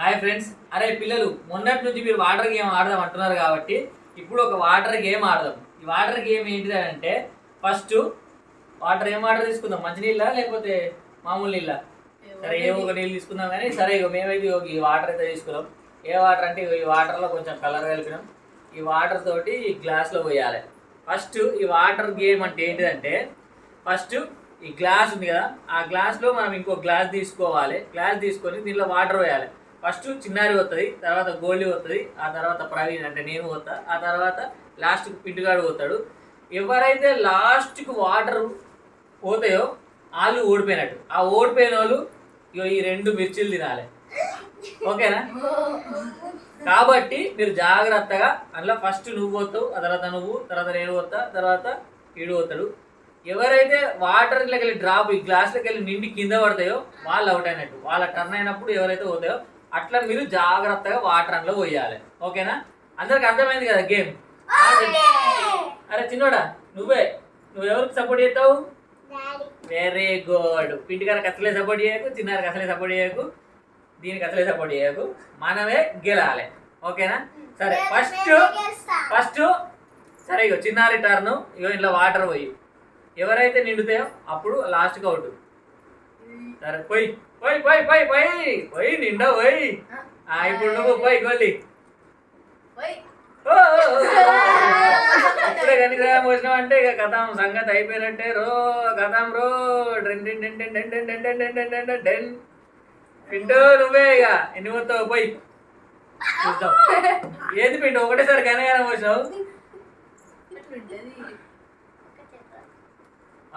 Hi friends. అరే పిల్లలు, మొన్నటి నుంచి మీరు వాటర్ గేమ్ ఆడదాం అంటున్నారు కాబట్టి ఇప్పుడు ఒక వాటర్ గేమ్ ఆడదాం. ఈ వాటర్ గేమ్ ఏంటిది అంటే ఫస్ట్ ఏం వాటర్ తీసుకుందాం, మంచినీళ్ళ లేకపోతే మామూలు నీళ్ళ? సరే ఏవో ఒక నీళ్ళు తీసుకుందాం. కానీ సరే ఇక మేమైతే ఈ వాటర్ అయితే తీసుకున్నాం. ఏ వాటర్ అంటే ఈ వాటర్లో కొంచెం కలర్ కలిపినాం. ఈ వాటర్ తోటి ఈ గ్లాస్లో పోయాలి. ఫస్ట్ ఈ వాటర్ గేమ్ అంటే ఏంటిదంటే ఫస్ట్ ఈ గ్లాస్ ఉంది కదా, ఆ గ్లాస్లో మనం ఇంకో గ్లాస్ తీసుకోవాలి. గ్లాస్ తీసుకొని దీనిలో వాటర్ వేయాలి. ఫస్ట్ చిన్నారి పోతుంది, తర్వాత గోల్డీ పోతుంది, ఆ తర్వాత ప్రవీణ్ అంటే నేను పోతా, ఆ తర్వాత లాస్ట్కి పింటుగాడు పోతాడు. ఎవరైతే లాస్ట్కి వాటర్ పోతాయో వాళ్ళు ఓడిపోయినట్టు. ఆ ఓడిపోయిన వాళ్ళు ఈ 2 మిర్చీలు తినాలి. ఓకేనా? కాబట్టి మీరు జాగ్రత్తగా అందులో ఫస్ట్ నువ్వు పోతావు, ఆ తర్వాత నువ్వు, తర్వాత నేను పోతా, తర్వాత ఈడు పోతాడు. ఎవరైతే వాటర్లోకి వెళ్ళి డ్రాప్ ఈ గ్లాస్లోకి వెళ్ళి నిండి కింద పడతాయో వాళ్ళు అవుట్ అయినట్టు. వాళ్ళ టర్న్ అయినప్పుడు ఎవరైతే పోతాయో అట్లా మీరు జాగ్రత్తగా వాటర్ అందులో పోయాలి. ఓకేనా? అందరికి అర్థమైంది కదా గేమ్? అరే చిన్నోడా, నువ్వు ఎవరికి సపోర్ట్ చేస్తావు? Very good. పింటిగారికి అసలే సపోర్ట్ చేయకు, చిన్నారికి అసలే సపోర్ట్ చేయకు, దీనికి అసలే సపోర్ట్ చేయకు. మనమే గెలాలి. ఓకేనా? సరే ఫస్ట్ సరే ఇగో చిన్నారి టర్ను. ఇగో ఇంట్లో వాటర్ పోయి ఎవరైతే నిండుతాయో అప్పుడు లాస్ట్కి అవుట్. సరే పోయి పోయి పోయి పోయి పోయి పోయి నిండా పోయి. ఇప్పుడు నువ్వు పోయి గోల్డీ. ఇప్పుడే కనుక వచ్చినావు అంటే ఇక కథం సంగతి అయిపోయినట్టే. కథం పింటూ నువ్వే ఇక ఎన్ని పోతావు పోయి చూద్దాం. ఏది పిండు ఒకటేసారి కనగానే వచ్చినావు.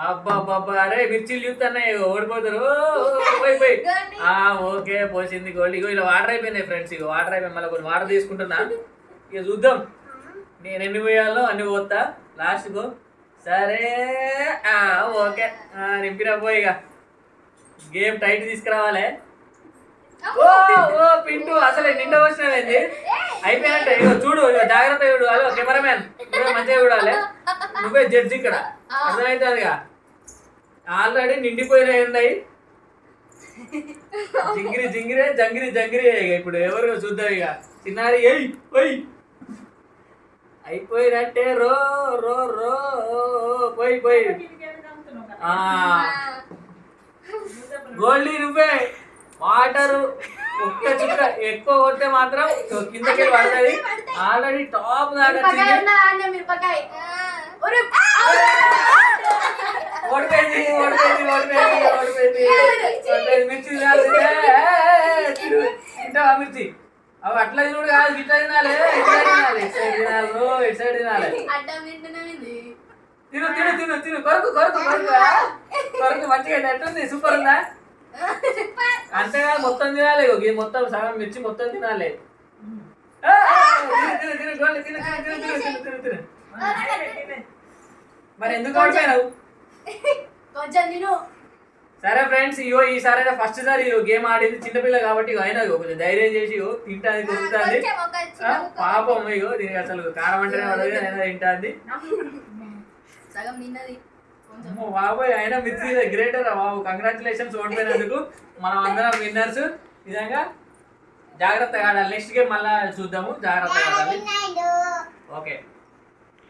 అబ్బాబ్బా, అరే మిర్చీలు చూస్తున్నాయి, ఓడిపోతారు. పోయి పోయి. ఓకే పోసింది గోల్డ్. ఇగో ఇలా వాటర్ అయిపోయినాయి ఫ్రెండ్స్. ఇక వాటర్ అయిపోయి మళ్ళీ కొన్ని వాటర్ తీసుకుంటున్నా. ఇక చూద్దాం నేను ఎన్ని పోయాలో అన్ని పోతా లాస్ట్కు. సరే ఓకే నింపినా పోయి. ఇక గేమ్ టైట్ తీసుకురావాలి. ఓ పింటూ అసలే నిండా వచ్చినది అయిపోయినట్టే. ఇగో చూడు, ఇక జాగ్రత్త చూడు. హలో కెమెరామ్యాన్, నువ్వే మంచిగా చూడాలి. నువ్వే జడ్జి ఇక్కడ, అర్థమవుతుందిగా. ఆల్రెడీ నిండిపోయినవి ఉన్నాయి. జింగిరి జింగిరే జంగిరి జంగిరి. ఇప్పుడు ఎవరు చూద్దాం. ఇక చిన్నారి పోయి అయిపోయినట్టే. రో రో రో పోయి పోయి. గోల్డీ నువ్వే. వాటర్ ఒక్క చుక్క ఎక్కువ కొడితే మాత్రం కిందకి పడుతుంది. ఆల్రెడీ టాప్ దాకా ఓడిపోయింది ఓడిపోయింది ఓడిపోయింది ఓడిపోయింది ఓడిపోయింది. మిర్చి తింటావా మిర్చి? అవి అట్లా తినడు కాదు, ఇట్లా తినాలి, ఇట్లా తినాలి, ఇటు సైడ్ తినాలి, ఇటు సైడ్ తినాలి. తిను తిను తిను తిను కొరకు కొరకు కొరకు కొరకు. మంచిగా ఎట్టుంది? సూపర్ ఉందా? అంతేకాదు మొత్తం తినాలి. మొత్తం సగం మిర్చి మొత్తం తినాలి. మరి ఎందుకు ఓడిపోయినావు? సరే ఫ్రెండ్స్, ఈసారి ఫస్ట్ సారి గేమ్ ఆడింది చిన్నపిల్ల కాబట్టి అయినా కొంచెం ధైర్యం చేసి తింటాది, కొడుతుంది. పాపం దీనికి అసలు కారం అంటేనే పడదు, అయినా తింటాది. బాబోయ్, అయినా మిర్చి గ్రేటర్ బాబు. కంగ్రాచులేషన్స్ ఓడిపోయినందుకు. మనం అందరం విన్నర్స్. నిజంగా జాగ్రత్తగా ఆడాలి. నెక్స్ట్ గేమ్ మళ్ళీ చూద్దాము. జాగ్రత్తగా ఆడాలి. ఓకే.